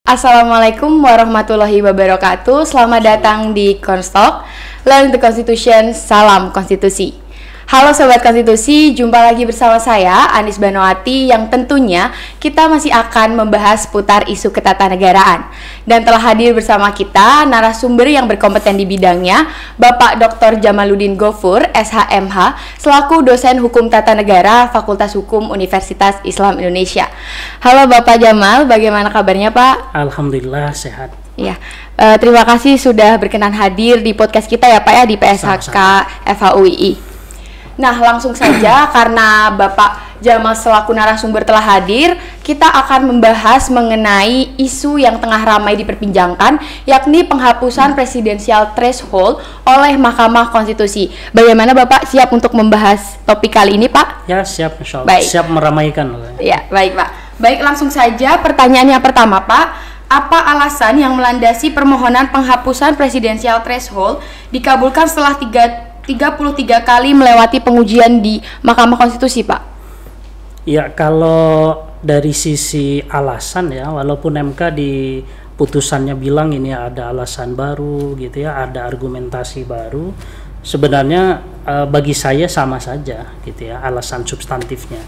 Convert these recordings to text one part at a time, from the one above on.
Assalamualaikum warahmatullahi wabarakatuh. Selamat datang di Konstalk, Learn the Constitution, Salam Konstitusi. Halo Sobat Konstitusi, jumpa lagi bersama saya, Anis Banowati, yang tentunya kita masih akan membahas seputar isu ketatanegaraan. Dan telah hadir bersama kita narasumber yang berkompeten di bidangnya, Bapak Dr. Jamaluddin Gofur, SHMH, selaku dosen Hukum Tata Negara, Fakultas Hukum Universitas Islam Indonesia. Halo Bapak Jamal, bagaimana kabarnya Pak? Alhamdulillah sehat. Ya, terima kasih sudah berkenan hadir di podcast kita ya Pak ya, di PSHK FHUII. Nah, langsung saja karena Bapak Jamal selaku narasumber telah hadir, kita akan membahas mengenai isu yang tengah ramai diperbincangkan, yakni penghapusan presidensial threshold oleh Mahkamah Konstitusi. Bagaimana Bapak siap untuk membahas topik kali ini, Pak? Ya, siap, insya Allah. Baik. Siap meramaikan. Ya, baik Pak. Baik, langsung saja pertanyaan yang pertama, Pak. Apa alasan yang melandasi permohonan penghapusan presidensial threshold dikabulkan setelah 33 kali melewati pengujian di Mahkamah Konstitusi, Pak? Ya, kalau dari sisi alasan ya, walaupun MK di putusannya bilang ini ada alasan baru gitu ya, ada argumentasi baru, sebenarnya bagi saya sama saja gitu ya alasan substantifnya.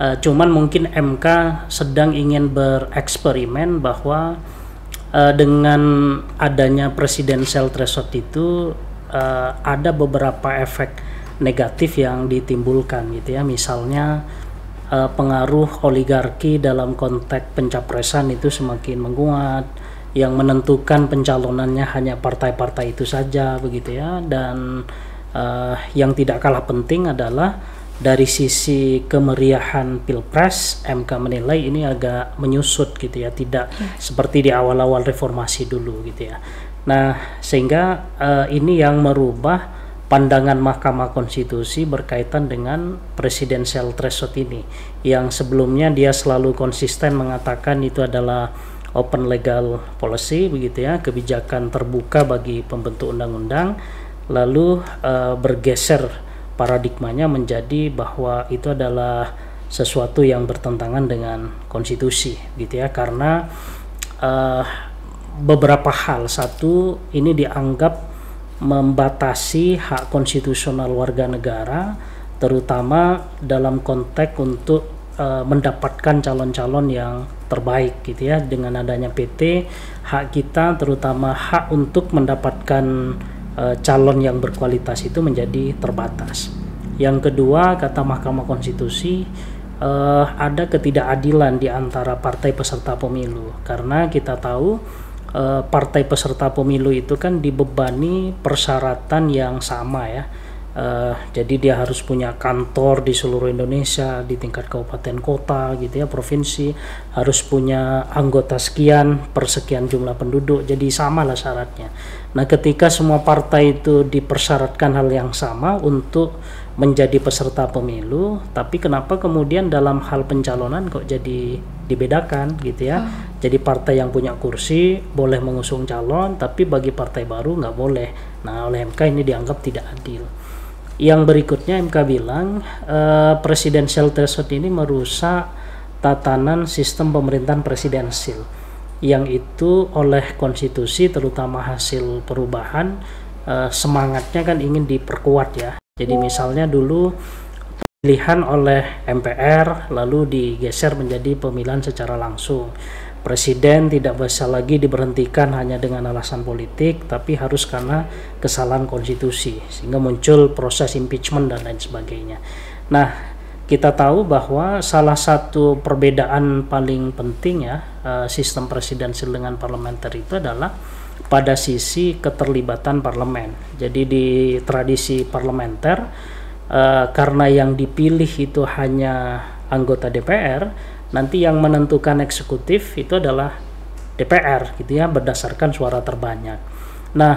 Cuman mungkin MK sedang ingin bereksperimen bahwa dengan adanya presidential threshold itu ada beberapa efek negatif yang ditimbulkan gitu ya, misalnya pengaruh oligarki dalam konteks pencapresan itu semakin menguat, yang menentukan pencalonannya hanya partai-partai itu saja begitu ya, dan yang tidak kalah penting adalah dari sisi kemeriahan Pilpres, MK menilai ini agak menyusut gitu ya, tidak seperti di awal-awal reformasi dulu gitu ya. Nah, sehingga ini yang merubah pandangan Mahkamah Konstitusi berkaitan dengan presidential threshold ini, yang sebelumnya dia selalu konsisten mengatakan itu adalah open legal policy begitu ya, kebijakan terbuka bagi pembentuk undang-undang, lalu bergeser paradigmanya menjadi bahwa itu adalah sesuatu yang bertentangan dengan konstitusi gitu ya, karena beberapa hal. Satu, ini dianggap membatasi hak konstitusional warga negara, terutama dalam konteks untuk mendapatkan calon-calon yang terbaik gitu ya. Dengan adanya PT, hak kita terutama hak untuk mendapatkan calon yang berkualitas itu menjadi terbatas. Yang kedua, kata Mahkamah Konstitusi, ada ketidakadilan di antara partai peserta pemilu, karena kita tahu partai peserta pemilu itu kan dibebani persyaratan yang sama ya. Jadi dia harus punya kantor di seluruh Indonesia, di tingkat kabupaten kota gitu ya, provinsi, harus punya anggota sekian per sekian jumlah penduduk, jadi sama lah syaratnya. Nah, ketika semua partai itu dipersyaratkan hal yang sama untuk menjadi peserta pemilu, tapi kenapa kemudian dalam hal pencalonan kok jadi dibedakan gitu ya. Jadi partai yang punya kursi boleh mengusung calon, tapi bagi partai baru nggak boleh. Nah, oleh MK ini dianggap tidak adil. Yang berikutnya MK bilang presidential threshold ini merusak tatanan sistem pemerintahan presidensil, yang itu oleh konstitusi terutama hasil perubahan semangatnya kan ingin diperkuat ya. Jadi misalnya dulu pemilihan oleh MPR lalu digeser menjadi pemilihan secara langsung. Presiden tidak bisa lagi diberhentikan hanya dengan alasan politik, tapi harus karena kesalahan konstitusi, sehingga muncul proses impeachment dan lain sebagainya. Nah, kita tahu bahwa salah satu perbedaan paling penting ya sistem presidensial dengan parlementer itu adalah pada sisi keterlibatan parlemen. Jadi di tradisi parlementer, karena yang dipilih itu hanya anggota DPR, nanti yang menentukan eksekutif itu adalah DPR gitu ya, berdasarkan suara terbanyak. Nah,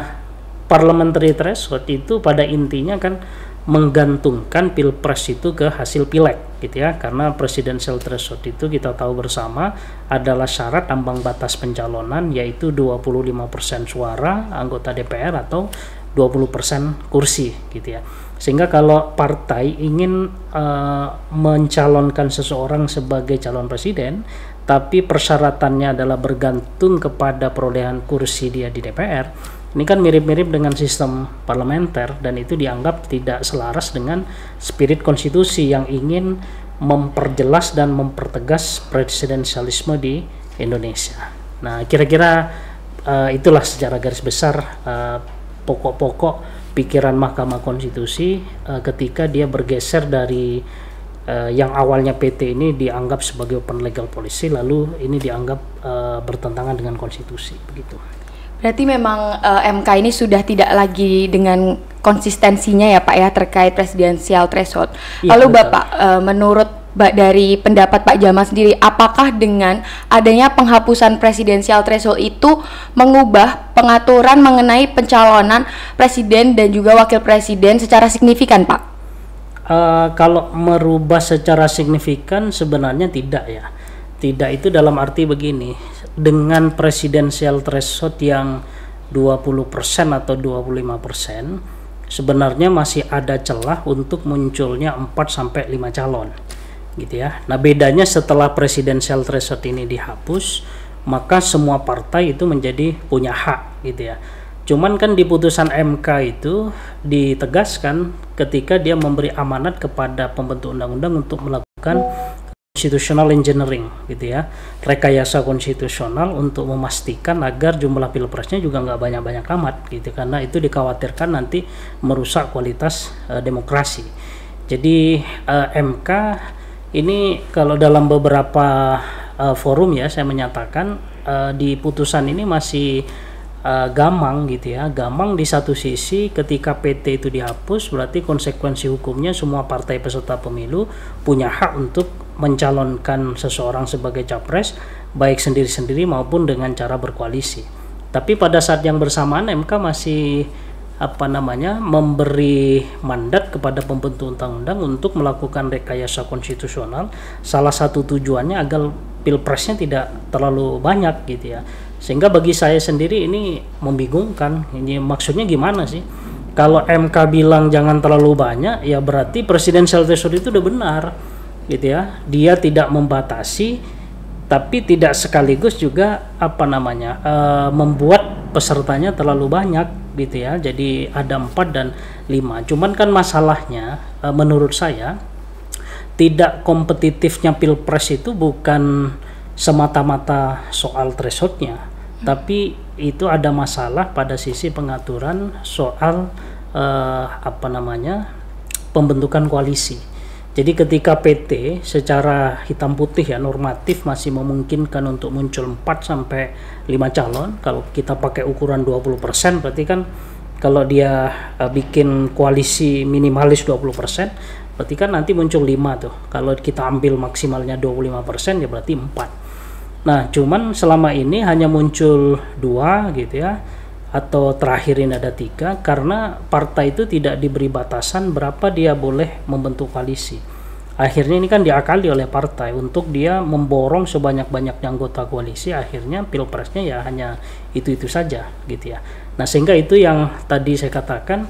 parliamentary threshold itu pada intinya kan menggantungkan pilpres itu ke hasil pileg gitu ya, karena presidential threshold itu kita tahu bersama adalah syarat ambang batas pencalonan, yaitu 25% suara anggota DPR atau 20% kursi gitu ya. Sehingga kalau partai ingin mencalonkan seseorang sebagai calon presiden, tapi persyaratannya adalah bergantung kepada perolehan kursi dia di DPR, ini kan mirip-mirip dengan sistem parlementer, dan itu dianggap tidak selaras dengan spirit konstitusi yang ingin memperjelas dan mempertegas presidensialisme di Indonesia. Nah, kira-kira itulah secara garis besar pokok-pokok pikiran Mahkamah Konstitusi ketika dia bergeser dari yang awalnya PT ini dianggap sebagai open legal policy, lalu ini dianggap bertentangan dengan konstitusi, begitu. Berarti memang MK ini sudah tidak lagi dengan konsistensinya ya Pak ya terkait presidensial threshold. Ya, lalu betul. Bapak, menurut dari pendapat Pak Jamal sendiri, apakah dengan adanya penghapusan presidensial threshold itu mengubah pengaturan mengenai pencalonan presiden dan juga wakil presiden secara signifikan, Pak? Kalau merubah secara signifikan sebenarnya tidak ya. Tidak itu dalam arti begini, dengan presidensial threshold yang 20% atau 25%, sebenarnya masih ada celah untuk munculnya 4-5 calon. Gitu ya. Nah, bedanya setelah presidensial threshold ini dihapus, maka semua partai itu menjadi punya hak gitu ya. Cuman kan di putusan MK itu ditegaskan ketika dia memberi amanat kepada pembentuk undang-undang untuk melakukan constitutional engineering gitu ya, rekayasa konstitusional untuk memastikan agar jumlah pilpresnya juga nggak banyak-banyak amat gitu, karena itu dikhawatirkan nanti merusak kualitas demokrasi. Jadi MK ini kalau dalam beberapa forum ya saya menyatakan di putusan ini masih gamang gitu ya. Gamang di satu sisi ketika PT itu dihapus berarti konsekuensi hukumnya semua partai peserta pemilu punya hak untuk mencalonkan seseorang sebagai capres baik sendiri-sendiri maupun dengan cara berkoalisi. Tapi pada saat yang bersamaan MK masih memberi mandat kepada pembentuk undang-undang untuk melakukan rekayasa konstitusional. Salah satu tujuannya agar pilpresnya tidak terlalu banyak gitu ya. Sehingga bagi saya sendiri ini membingungkan. Ini maksudnya gimana sih? Kalau MK bilang jangan terlalu banyak, ya berarti presidensial threshold itu udah benar gitu ya. Dia tidak membatasi tapi tidak sekaligus juga membuat pesertanya terlalu banyak gitu ya. Jadi ada 4 dan 5. Cuman kan masalahnya menurut saya tidak kompetitifnya pilpres itu bukan semata-mata soal thresholdnya, tapi itu ada masalah pada sisi pengaturan soal pembentukan koalisi. Jadi ketika PT secara hitam putih ya normatif masih memungkinkan untuk muncul 4-5 calon, kalau kita pakai ukuran 20% berarti kan kalau dia bikin koalisi minimalis 20%, berarti kan nanti muncul 5 tuh. Kalau kita ambil maksimalnya 25% ya berarti 4. Nah, cuman selama ini hanya muncul 2 gitu ya, atau terakhir ini ada 3 karena partai itu tidak diberi batasan berapa dia boleh membentuk koalisi. Akhirnya ini kan diakali oleh partai untuk dia memborong sebanyak-banyaknya anggota koalisi, akhirnya pilpresnya ya hanya itu-itu saja gitu ya. Nah, sehingga itu yang tadi saya katakan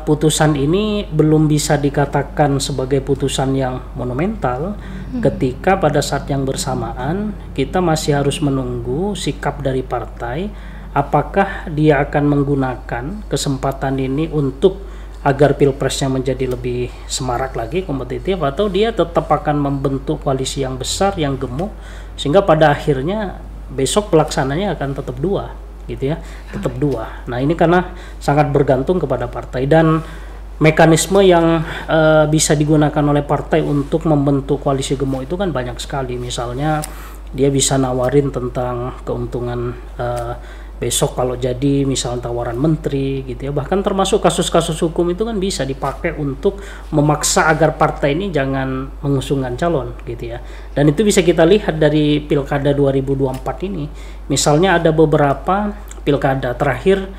putusan ini belum bisa dikatakan sebagai putusan yang monumental ketika pada saat yang bersamaan kita masih harus menunggu sikap dari partai. Apakah dia akan menggunakan kesempatan ini untuk agar pilpresnya menjadi lebih semarak lagi, kompetitif, atau dia tetap akan membentuk koalisi yang besar, yang gemuk, sehingga pada akhirnya besok pelaksananya akan tetap 2 gitu ya, tetap 2. Nah, ini karena sangat bergantung kepada partai dan mekanisme yang bisa digunakan oleh partai untuk membentuk koalisi gemuk itu kan banyak sekali. Misalnya dia bisa nawarin tentang keuntungan besok kalau jadi misalnya tawaran menteri gitu ya, bahkan termasuk kasus-kasus hukum itu kan bisa dipakai untuk memaksa agar partai ini jangan mengusungkan calon gitu ya. Dan itu bisa kita lihat dari pilkada 2024 ini, misalnya ada beberapa pilkada terakhir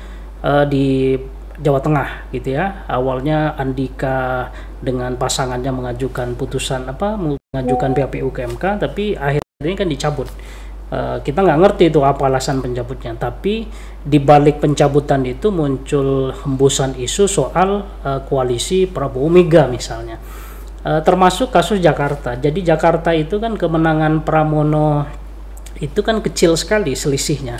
di Jawa Tengah gitu ya, awalnya Andika dengan pasangannya mengajukan putusan mengajukan PHPU ke MK, tapi akhirnya kan dicabut Kita nggak ngerti itu apa alasan pencabutnya, tapi di balik pencabutan itu muncul hembusan isu soal koalisi Prabowo Mega misalnya, termasuk kasus Jakarta. Jadi Jakarta itu kan kemenangan Pramono itu kan kecil sekali selisihnya,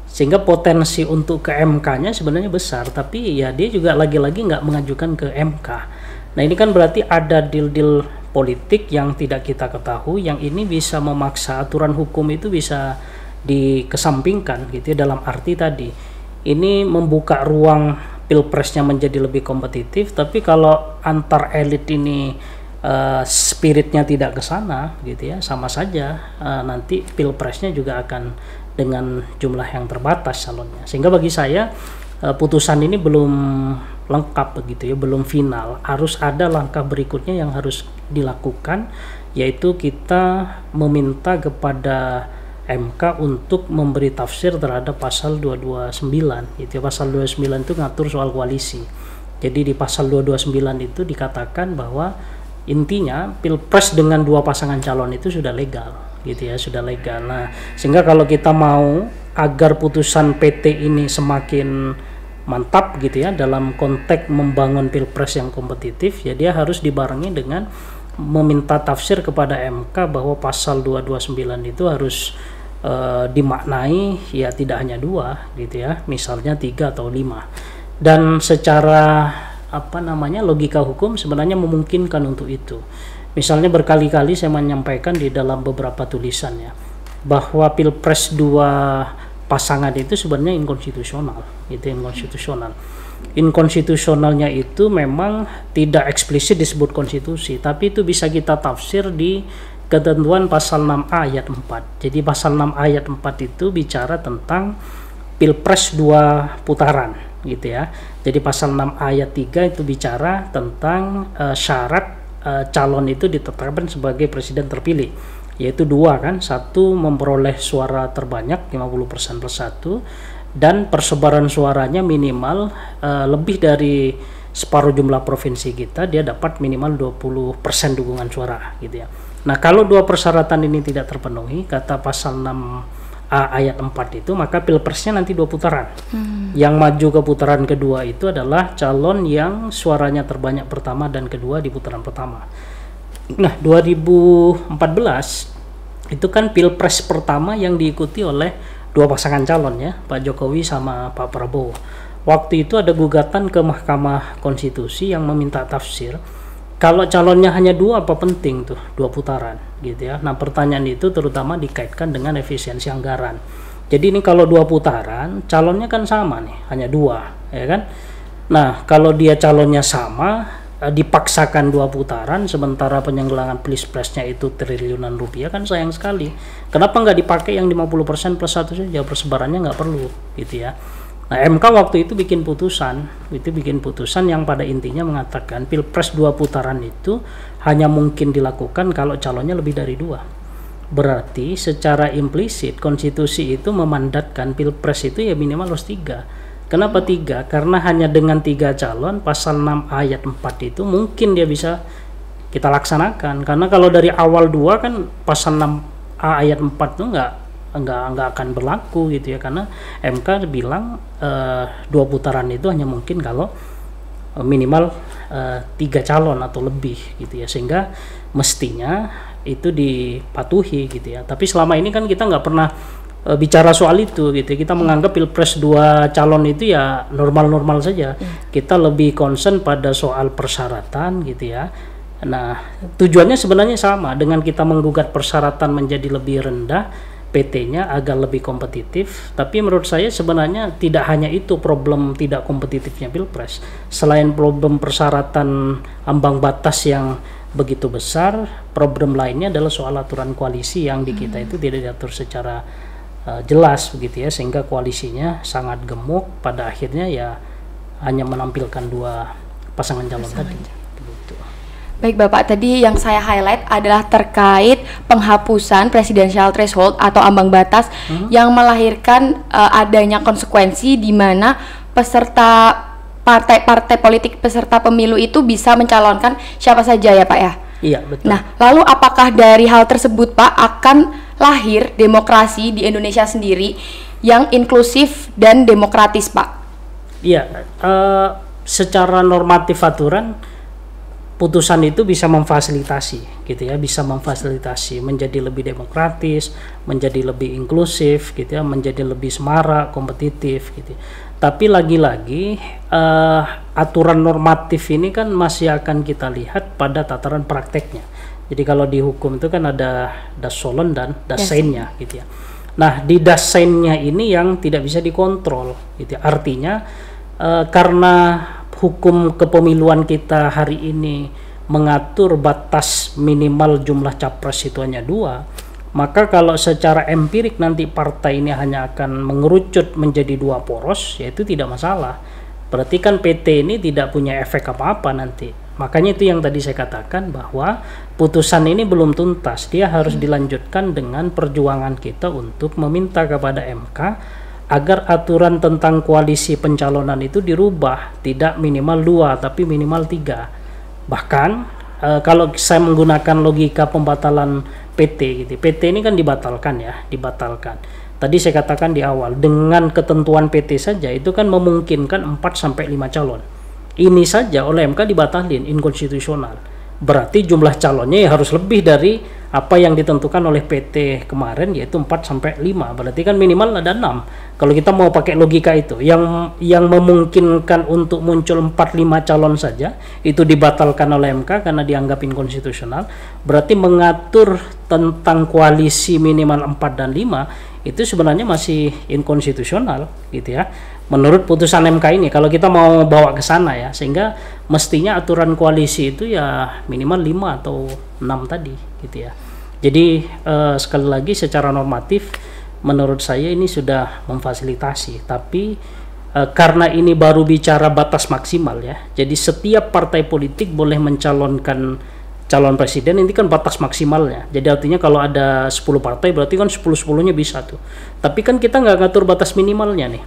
sehingga potensi untuk ke MK-nya sebenarnya besar, tapi ya dia juga lagi-lagi nggak mengajukan ke MK. Nah ini kan berarti ada deal-deal politik yang tidak kita ketahui, yang ini bisa memaksa aturan hukum itu bisa dikesampingkan gitu ya, dalam arti tadi ini membuka ruang pilpresnya menjadi lebih kompetitif, tapi kalau antar elit ini spiritnya tidak ke sana gitu ya, sama saja nanti pilpresnya juga akan dengan jumlah yang terbatas calonnya. Sehingga bagi saya putusan ini belum lengkap begitu ya, belum final. Harus ada langkah berikutnya yang harus dilakukan, yaitu kita meminta kepada MK untuk memberi tafsir terhadap pasal 229 gitu ya. Pasal 229 itu ngatur soal koalisi. Jadi di pasal 229 itu dikatakan bahwa intinya pilpres dengan dua pasangan calon itu sudah legal gitu ya, sudah legal. Nah, sehingga kalau kita mau agar putusan PT ini semakin mantap gitu ya dalam konteks membangun pilpres yang kompetitif, ya dia harus dibarengi dengan meminta tafsir kepada MK bahwa pasal 229 itu harus dimaknai ya tidak hanya dua gitu ya, misalnya 3 atau 5, dan secara logika hukum sebenarnya memungkinkan untuk itu. Misalnya berkali-kali saya menyampaikan di dalam beberapa tulisannya bahwa pilpres dua pasangan itu sebenarnya inkonstitusional, itu inkonstitusional. Inkonstitusionalnya itu memang tidak eksplisit disebut konstitusi, tapi itu bisa kita tafsir di ketentuan pasal 6A ayat 4. Jadi pasal 6 ayat 4 itu bicara tentang pilpres dua putaran gitu ya. Jadi pasal 6 ayat 3 itu bicara tentang syarat calon itu ditetapkan sebagai presiden terpilih, yaitu dua kan, satu memperoleh suara terbanyak 50% plus 1, dan persebaran suaranya minimal lebih dari separuh jumlah provinsi kita, dia dapat minimal 20% dukungan suara gitu ya. Nah kalau dua persyaratan ini tidak terpenuhi, kata pasal 6A ayat 4 itu, maka pilpresnya nanti dua putaran. Yang maju ke putaran kedua itu adalah calon yang suaranya terbanyak pertama dan kedua di putaran pertama. Nah 2014 itu kan pilpres pertama yang diikuti oleh dua pasangan calon ya, Pak Jokowi sama Pak Prabowo. Waktu itu ada gugatan ke Mahkamah Konstitusi yang meminta tafsir, kalau calonnya hanya dua apa penting tuh dua putaran gitu ya. Nah pertanyaan itu terutama dikaitkan dengan efisiensi anggaran. Jadi ini kalau dua putaran calonnya kan sama nih, hanya dua ya kan. Nah kalau dia calonnya sama, dipaksakan dua putaran, sementara penyelenggaraan pilpresnya itu triliunan rupiah, kan sayang sekali. Kenapa nggak dipakai yang 50% plus 1 saja, persebarannya nggak perlu gitu ya. Nah MK waktu itu bikin putusan yang pada intinya mengatakan pilpres dua putaran itu hanya mungkin dilakukan kalau calonnya lebih dari dua. Berarti secara implisit konstitusi itu memandatkan pilpres itu ya minimal harus 3. Kenapa 3? Karena hanya dengan 3 calon, pasal 6 ayat 4 itu mungkin dia bisa kita laksanakan. Karena kalau dari awal 2 kan pasal 6A ayat 4 itu nggak akan berlaku gitu ya, karena MK bilang 2 putaran itu hanya mungkin kalau minimal 3 calon atau lebih gitu ya, sehingga mestinya itu dipatuhi gitu ya. Tapi selama ini kan kita nggak pernah bicara soal itu gitu ya. Kita menganggap pilpres 2 calon itu ya normal-normal saja. Kita lebih concern pada soal persyaratan gitu ya. Nah tujuannya sebenarnya sama, dengan kita menggugat persyaratan menjadi lebih rendah PT-nya agar lebih kompetitif. Tapi menurut saya sebenarnya tidak hanya itu problem tidak kompetitifnya pilpres. Selain problem persyaratan ambang batas yang begitu besar, problem lainnya adalah soal aturan koalisi yang di kita itu tidak diatur secara jelas begitu ya, sehingga koalisinya sangat gemuk, pada akhirnya ya hanya menampilkan 2 pasangan calon tadi. Baik Bapak, tadi yang saya highlight adalah terkait penghapusan presidensial threshold atau ambang batas yang melahirkan adanya konsekuensi di mana peserta partai-partai politik peserta pemilu itu bisa mencalonkan siapa saja ya Pak ya. Iya, betul. Nah, lalu apakah dari hal tersebut Pak akan lahir demokrasi di Indonesia sendiri yang inklusif dan demokratis Pak? Iya, secara normatif aturan putusan itu bisa memfasilitasi gitu ya, bisa memfasilitasi menjadi lebih demokratis, menjadi lebih inklusif gitu ya, menjadi lebih semarak, kompetitif gitu. Tapi lagi-lagi aturan normatif ini kan masih akan kita lihat pada tataran prakteknya. Jadi kalau di hukum itu kan ada dasolon dan dasainnya gitu ya. Nah, di dasainnya ini yang tidak bisa dikontrol gitu ya. Artinya karena hukum kepemiluan kita hari ini mengatur batas minimal jumlah capres itu hanya 2, maka kalau secara empirik nanti partai ini hanya akan mengerucut menjadi 2 poros, yaitu tidak masalah. Berarti kan PT ini tidak punya efek apa-apa nanti. Makanya itu yang tadi saya katakan bahwa putusan ini belum tuntas, dia harus dilanjutkan dengan perjuangan kita untuk meminta kepada MK agar aturan tentang koalisi pencalonan itu dirubah, tidak minimal 2 tapi minimal 3. Bahkan kalau saya menggunakan logika pembatalan PT gitu, PT ini kan dibatalkan ya, dibatalkan. Tadi saya katakan di awal, dengan ketentuan PT saja itu kan memungkinkan 4-5 calon. Ini saja oleh MK dibatalin, inkonstitusional. Berarti jumlah calonnya ya harus lebih dari apa yang ditentukan oleh PT kemarin, yaitu 4-5. Berarti kan minimal ada 6. Kalau kita mau pakai logika itu, yang memungkinkan untuk muncul 4-5 calon saja itu dibatalkan oleh MK karena dianggap inkonstitusional. Berarti mengatur tentang koalisi minimal 4 dan 5 itu sebenarnya masih inkonstitusional gitu ya, menurut putusan MK ini. Kalau kita mau bawa ke sana ya, sehingga mestinya aturan koalisi itu ya minimal 5 atau 6 tadi gitu ya. Jadi sekali lagi secara normatif menurut saya ini sudah memfasilitasi, tapi karena ini baru bicara batas maksimal ya, jadi setiap partai politik boleh mencalonkan calon presiden, ini kan batas maksimalnya. Jadi artinya kalau ada 10 partai berarti kan 10-10-nya bisa tuh. Tapi kan kita nggak ngatur batas minimalnya nih,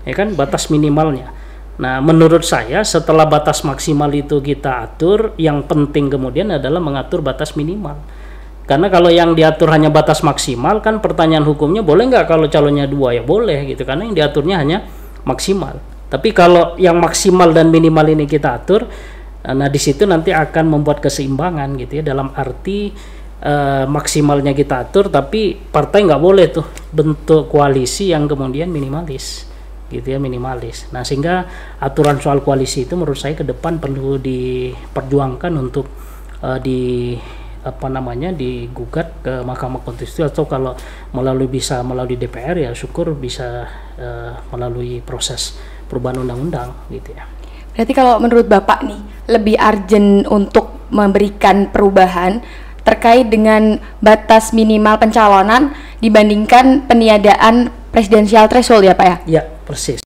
ya kan, batas minimalnya. Nah, menurut saya setelah batas maksimal itu kita atur, yang penting kemudian adalah mengatur batas minimal. Karena kalau yang diatur hanya batas maksimal, kan pertanyaan hukumnya boleh nggak kalau calonnya 2? Ya boleh gitu, karena yang diaturnya hanya maksimal. Tapi kalau yang maksimal dan minimal ini kita atur, nah di situ nanti akan membuat keseimbangan gitu ya, dalam arti maksimalnya kita atur, tapi partai nggak boleh tuh bentuk koalisi yang kemudian minimalis gitu ya, minimalis. Nah, sehingga aturan soal koalisi itu menurut saya ke depan perlu diperjuangkan untuk digugat ke Mahkamah Konstitusi, atau kalau melalui DPR ya syukur bisa melalui proses perubahan undang-undang gitu ya. Berarti kalau menurut Bapak nih, lebih urgent untuk memberikan perubahan terkait dengan batas minimal pencalonan dibandingkan peniadaan presidensial threshold ya Pak ya? Ya, persis.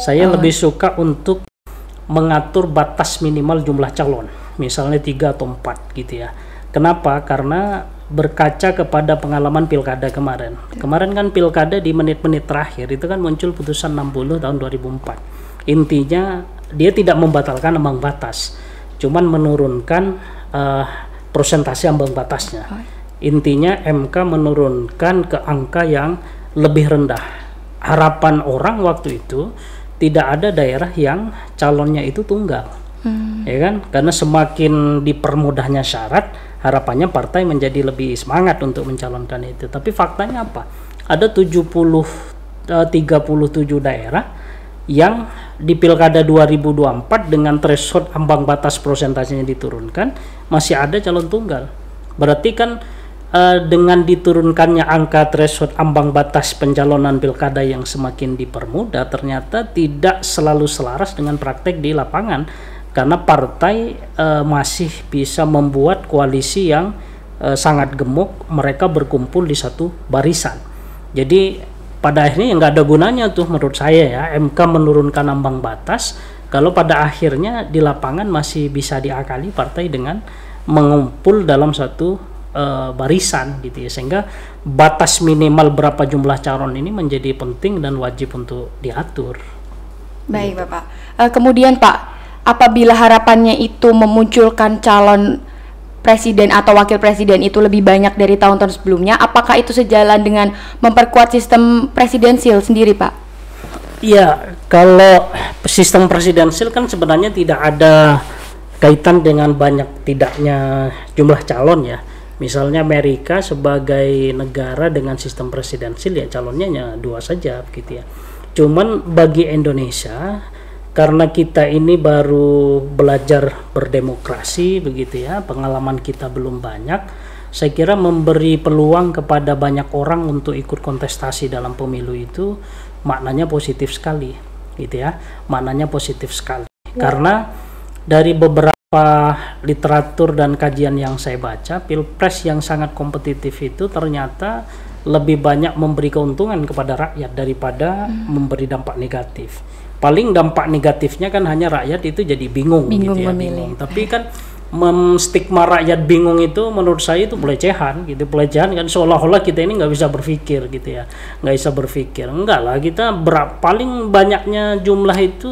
Saya lebih suka untuk mengatur batas minimal jumlah calon, misalnya 3 atau 4 gitu ya. Kenapa? Karena berkaca kepada pengalaman pilkada kemarin. Kemarin kan pilkada di menit-menit terakhir itu kan muncul putusan 60 tahun 2004. Intinya dia tidak membatalkan ambang batas, cuman menurunkan persentase ambang batasnya. Intinya MK menurunkan ke angka yang lebih rendah. Harapan orang waktu itu tidak ada daerah yang calonnya itu tunggal, ya kan? Karena semakin dipermudahnya syarat, harapannya partai menjadi lebih semangat untuk mencalonkan itu. Tapi faktanya apa? Ada 37 daerah yang di pilkada 2024 dengan threshold ambang batas persentasenya diturunkan, masih ada calon tunggal. Berarti kan dengan diturunkannya angka threshold ambang batas pencalonan pilkada yang semakin dipermudah, ternyata tidak selalu selaras dengan praktek di lapangan, karena partai masih bisa membuat koalisi yang sangat gemuk, mereka berkumpul di satu barisan. Jadi pada akhirnya nggak ada gunanya tuh menurut saya ya MK menurunkan ambang batas kalau pada akhirnya di lapangan masih bisa diakali partai dengan mengumpul dalam satu barisan gitu ya, sehingga batas minimal berapa jumlah calon ini menjadi penting dan wajib untuk diatur. Baik gitu. Bapak. Kemudian Pak, apabila harapannya itu memunculkan calon presiden atau wakil presiden itu lebih banyak dari tahun-tahun sebelumnya, apakah itu sejalan dengan memperkuat sistem presidensil sendiri, Pak? Iya, kalau sistem presidensil kan sebenarnya tidak ada kaitan dengan banyak tidaknya jumlah calon ya. Misalnya Amerika sebagai negara dengan sistem presidensil ya calonnya hanya 2 saja gitu ya. Cuman bagi Indonesia, karena kita ini baru belajar berdemokrasi begitu ya, pengalaman kita belum banyak, saya kira memberi peluang kepada banyak orang untuk ikut kontestasi dalam pemilu itu maknanya positif sekali gitu ya, maknanya positif sekali karena dari beberapa literatur dan kajian yang saya baca, pilpres yang sangat kompetitif itu ternyata lebih banyak memberi keuntungan kepada rakyat daripada memberi dampak negatif. Paling dampak negatifnya kan hanya rakyat itu jadi bingung gitu ya, bingung. Tapi kan stigma rakyat bingung itu menurut saya itu pelecehan gitu, pelecehan kan, seolah-olah kita ini nggak bisa berpikir gitu ya, nggak bisa berpikir. Enggak lah, kita paling banyaknya jumlah itu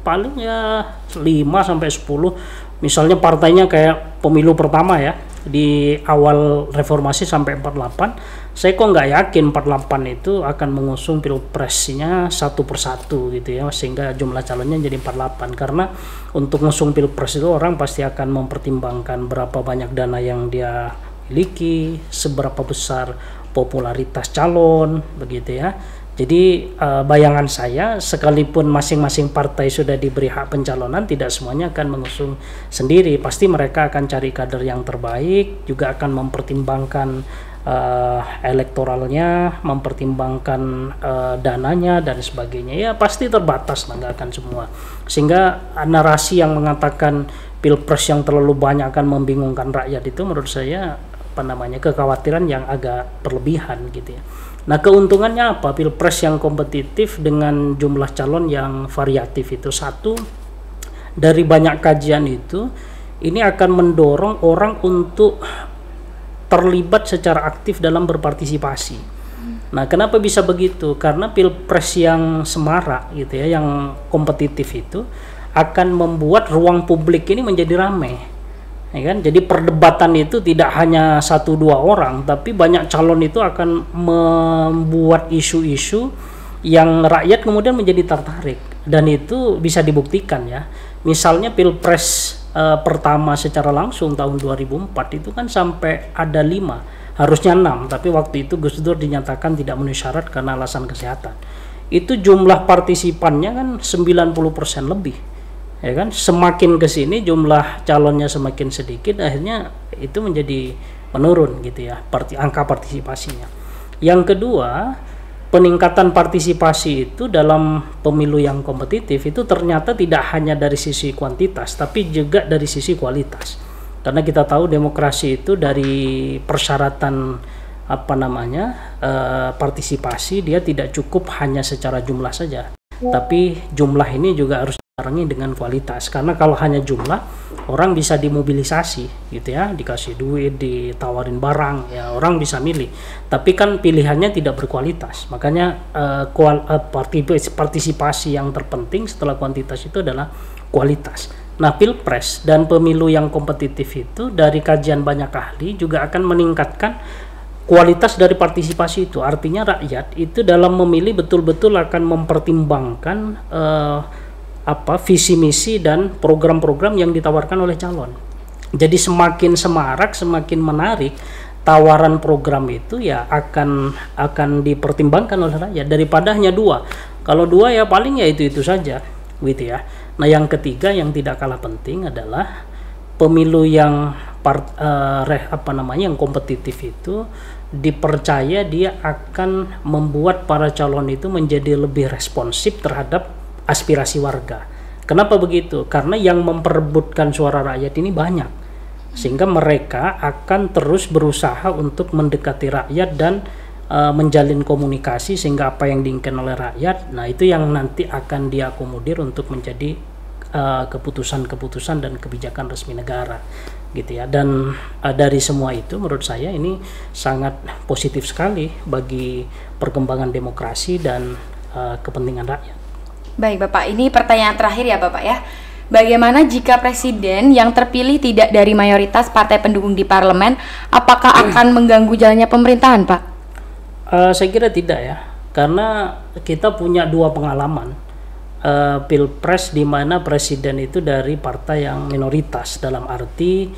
paling ya 5-10. Misalnya partainya kayak pemilu pertama ya, di awal reformasi sampai 48, saya kok nggak yakin 48 itu akan mengusung pilpresnya satu persatu gitu ya, sehingga jumlah calonnya jadi 48. Karena untuk mengusung pilpres itu orang pasti akan mempertimbangkan berapa banyak dana yang dia miliki, seberapa besar popularitas calon begitu ya. Jadi bayangan saya, sekalipun masing-masing partai sudah diberi hak pencalonan, tidak semuanya akan mengusung sendiri. Pasti mereka akan cari kader yang terbaik, juga akan mempertimbangkan elektoralnya, mempertimbangkan dananya dan sebagainya. Ya pasti terbatas lah, nggak akan semua. Sehingga narasi yang mengatakan pilpres yang terlalu banyak akan membingungkan rakyat itu menurut saya kekhawatiran yang agak berlebihan gitu ya. Nah, keuntungannya apa pilpres yang kompetitif dengan jumlah calon yang variatif itu? Satu, dari banyak kajian itu, ini akan mendorong orang untuk terlibat secara aktif dalam berpartisipasi. Nah, kenapa bisa begitu? Karena pilpres yang semarak gitu ya, yang kompetitif itu akan membuat ruang publik ini menjadi ramai. Ya kan? Jadi perdebatan itu tidak hanya 1-2 orang, tapi banyak calon itu akan membuat isu-isu yang rakyat kemudian menjadi tertarik, dan itu bisa dibuktikan ya. Misalnya pilpres pertama secara langsung tahun 2004 itu kan sampai ada 5, harusnya 6, tapi waktu itu Gus Dur dinyatakan tidak memenuhi syarat karena alasan kesehatan. Itu jumlah partisipannya kan 90% lebih. Ya kan, semakin ke sini jumlah calonnya semakin sedikit, akhirnya itu menjadi menurun gitu ya, angka partisipasinya. Yang kedua, peningkatan partisipasi itu dalam pemilu yang kompetitif itu ternyata tidak hanya dari sisi kuantitas, tapi juga dari sisi kualitas. Karena kita tahu demokrasi itu dari persyaratan partisipasi, dia tidak cukup hanya secara jumlah saja, tapi jumlah ini juga harus dibarengi dengan kualitas. Karena kalau hanya jumlah, orang bisa dimobilisasi gitu ya, dikasih duit, ditawarin barang ya, orang bisa milih, tapi kan pilihannya tidak berkualitas. Makanya partisipasi yang terpenting setelah kuantitas itu adalah kualitas. Nah, pilpres dan pemilu yang kompetitif itu dari kajian banyak ahli juga akan meningkatkan kualitas dari partisipasi itu. Artinya rakyat itu dalam memilih betul-betul akan mempertimbangkan visi misi dan program-program yang ditawarkan oleh calon. Jadi semakin semarak, semakin menarik tawaran program itu ya akan dipertimbangkan oleh rakyat daripada hanya 2. Kalau 2 ya paling ya itu saja gitu ya. Nah, yang ketiga yang tidak kalah penting adalah pemilu yang yang kompetitif itu dipercaya dia akan membuat para calon itu menjadi lebih responsif terhadap aspirasi warga. Kenapa begitu? Karena yang memperebutkan suara rakyat ini banyak, sehingga mereka akan terus berusaha untuk mendekati rakyat dan menjalin komunikasi sehingga apa yang diinginkan oleh rakyat, nah itu yang nanti akan diakomodir untuk menjadi keputusan-keputusan dan kebijakan resmi negara gitu ya. Dan dari semua itu menurut saya ini sangat positif sekali bagi perkembangan demokrasi dan kepentingan rakyat. Baik Bapak, ini pertanyaan terakhir ya Bapak ya. Bagaimana jika presiden yang terpilih tidak dari mayoritas partai pendukung di parlemen, apakah akan mengganggu jalannya pemerintahan, Pak? Saya kira tidak ya, karena kita punya dua pengalaman pilpres di mana presiden itu dari partai yang minoritas, dalam arti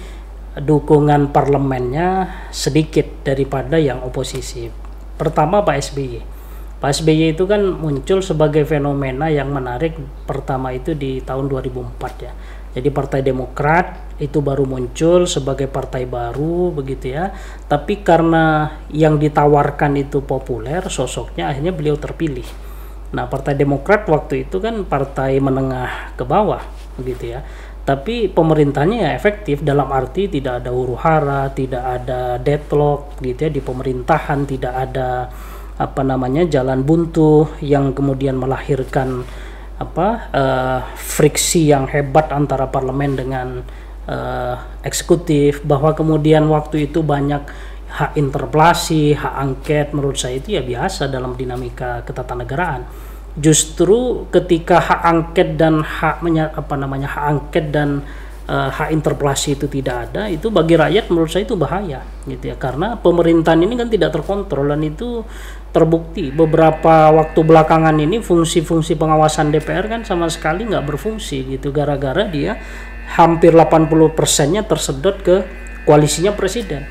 dukungan parlemennya sedikit daripada yang oposisi. Pertama Pak SBY. Pak SBY itu kan muncul sebagai fenomena yang menarik pertama itu di tahun 2004 ya. Jadi Partai Demokrat itu baru muncul sebagai partai baru begitu ya. Tapi karena yang ditawarkan itu populer sosoknya, akhirnya beliau terpilih. Nah, Partai Demokrat waktu itu kan partai menengah ke bawah begitu ya. Tapi pemerintahnya ya efektif, dalam arti tidak ada huru-hara, tidak ada deadlock gitu ya di pemerintahan, tidak ada jalan buntu yang kemudian melahirkan friksi yang hebat antara parlemen dengan eksekutif, bahwa kemudian waktu itu banyak hak interpelasi, hak angket. Menurut saya itu ya biasa dalam dinamika ketatanegaraan. Justru ketika hak angket dan hak angket dan hak interpelasi itu tidak ada, itu bagi rakyat menurut saya itu bahaya gitu ya, karena pemerintahan ini kan tidak terkontrol, dan itu terbukti beberapa waktu belakangan ini fungsi-fungsi pengawasan DPR kan sama sekali nggak berfungsi gitu, gara-gara dia hampir 80%-nya tersedot ke koalisinya presiden.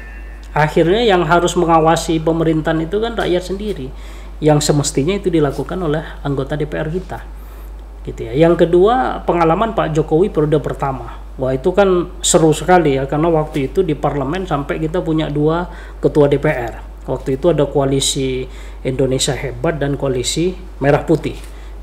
Akhirnya yang harus mengawasi pemerintahan itu kan rakyat sendiri, yang semestinya itu dilakukan oleh anggota DPR kita gitu ya. Yang kedua, pengalaman Pak Jokowi periode pertama. Wah, itu kan seru sekali ya, karena waktu itu di parlemen sampai kita punya 2 ketua DPR. Waktu itu ada koalisi Indonesia Hebat dan koalisi Merah Putih.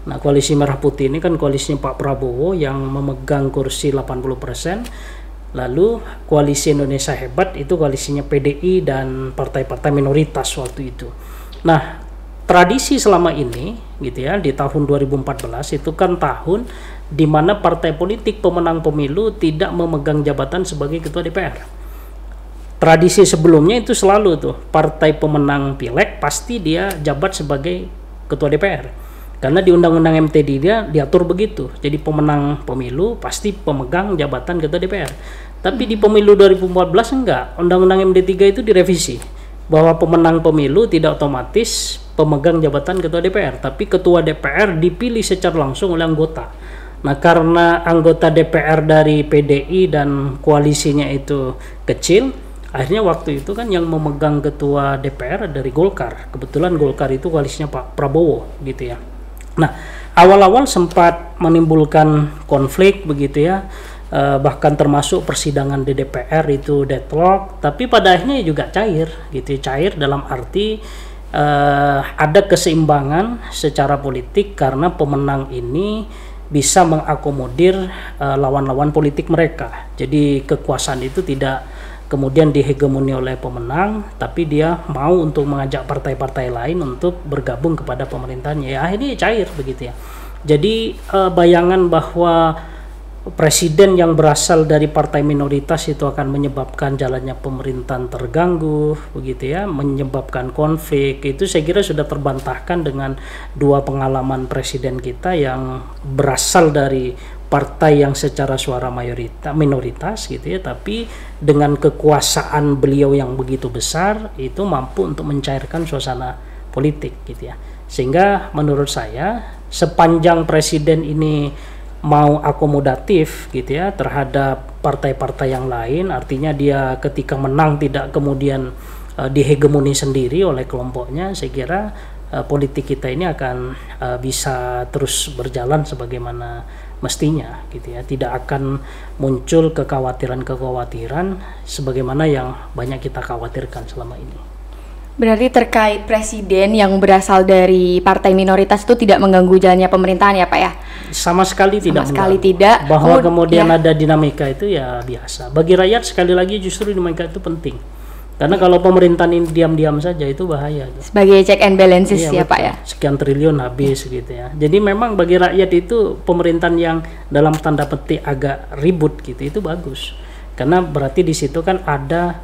Nah, koalisi Merah Putih ini kan koalisinya Pak Prabowo yang memegang kursi 80%. Lalu koalisi Indonesia Hebat itu koalisinya PDI dan partai-partai minoritas waktu itu. Nah, tradisi selama ini gitu ya, di tahun 2014 itu kan tahun di mana partai politik pemenang pemilu tidak memegang jabatan sebagai ketua DPR. Tradisi sebelumnya itu selalu tuh partai pemenang pileg pasti dia jabat sebagai ketua DPR. Karena di Undang-Undang MTD dia diatur begitu. Jadi pemenang pemilu pasti pemegang jabatan ketua DPR. Tapi di pemilu 2014 enggak. Undang-Undang MD3 itu direvisi, bahwa pemenang pemilu tidak otomatis pemegang jabatan ketua DPR, tapi ketua DPR dipilih secara langsung oleh anggota. Nah, karena anggota DPR dari PDI dan koalisinya itu kecil, akhirnya waktu itu kan yang memegang ketua DPR dari Golkar. Kebetulan Golkar itu koalisinya Pak Prabowo gitu ya. Nah, awal-awal sempat menimbulkan konflik begitu ya, bahkan termasuk persidangan di DPR itu deadlock, tapi pada akhirnya juga cair gitu, cair dalam arti ada keseimbangan secara politik karena pemenang ini bisa mengakomodir lawan-lawan politik mereka. Jadi kekuasaan itu tidak kemudian dihegemoni oleh pemenang, tapi dia mau untuk mengajak partai-partai lain untuk bergabung kepada pemerintahannya. Ya, akhirnya cair begitu ya. Jadi bayangan bahwa presiden yang berasal dari partai minoritas itu akan menyebabkan jalannya pemerintahan terganggu begitu ya, menyebabkan konflik, itu saya kira sudah terbantahkan dengan 2 pengalaman presiden kita yang berasal dari partai yang secara suara minoritas gitu ya, tapi dengan kekuasaan beliau yang begitu besar itu mampu untuk mencairkan suasana politik gitu ya. Sehingga menurut saya sepanjang presiden ini mau akomodatif gitu ya terhadap partai-partai yang lain, artinya dia ketika menang tidak kemudian dihegemoni sendiri oleh kelompoknya, saya kira politik kita ini akan bisa terus berjalan sebagaimana mestinya gitu ya, tidak akan muncul kekhawatiran-kekhawatiran sebagaimana yang banyak kita khawatirkan selama ini. Berarti terkait presiden yang berasal dari partai minoritas itu tidak mengganggu jalannya pemerintahan ya Pak ya? Sama sekali tidak. Sama sekali tidak. Bahwa kemudian ada dinamika itu ya biasa. Bagi rakyat sekali lagi justru dinamika itu penting. Karena kalau pemerintahan ini diam-diam saja itu bahaya. Sebagai check and balances ya Pak ya? Sekian triliun habis gitu ya. Jadi memang bagi rakyat itu pemerintahan yang dalam tanda petik agak ribut gitu itu bagus. Karena berarti di situ kan ada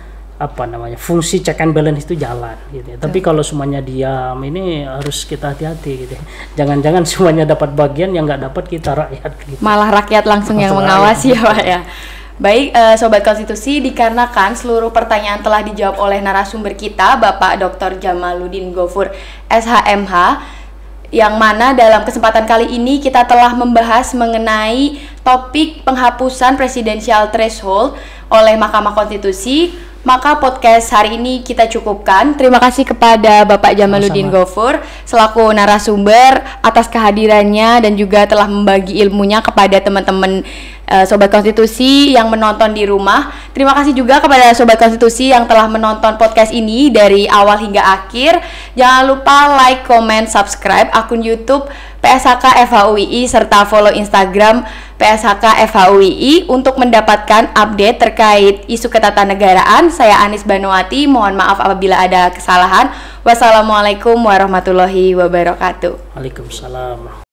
fungsi check and balance itu jalan gitu ya. Tapi kalau semuanya diam, ini harus kita hati-hati gitu ya. Jangan-jangan semuanya dapat bagian, yang nggak dapat kita rakyat gitu. Malah rakyat langsung yang mengawasi ya Pak ya. Baik, Sobat Konstitusi, dikarenakan seluruh pertanyaan telah dijawab oleh narasumber kita, Bapak Dr. Jamaluddin Gofur, SHMH, yang mana dalam kesempatan kali ini kita telah membahas mengenai topik penghapusan presidensial threshold oleh Mahkamah Konstitusi, maka podcast hari ini kita cukupkan. Terima kasih kepada Bapak Jamaluddin Gofur selaku narasumber atas kehadirannya dan juga telah membagi ilmunya kepada teman-teman Sobat Konstitusi yang menonton di rumah. Terima kasih juga kepada Sobat Konstitusi yang telah menonton podcast ini dari awal hingga akhir. Jangan lupa like, comment, subscribe akun YouTube PSHK FHUII serta follow Instagram PSHK FHUII untuk mendapatkan update terkait isu ketatanegaraan. Saya Anis Banowati, mohon maaf apabila ada kesalahan. Wassalamualaikum warahmatullahi wabarakatuh. Waalaikumsalam.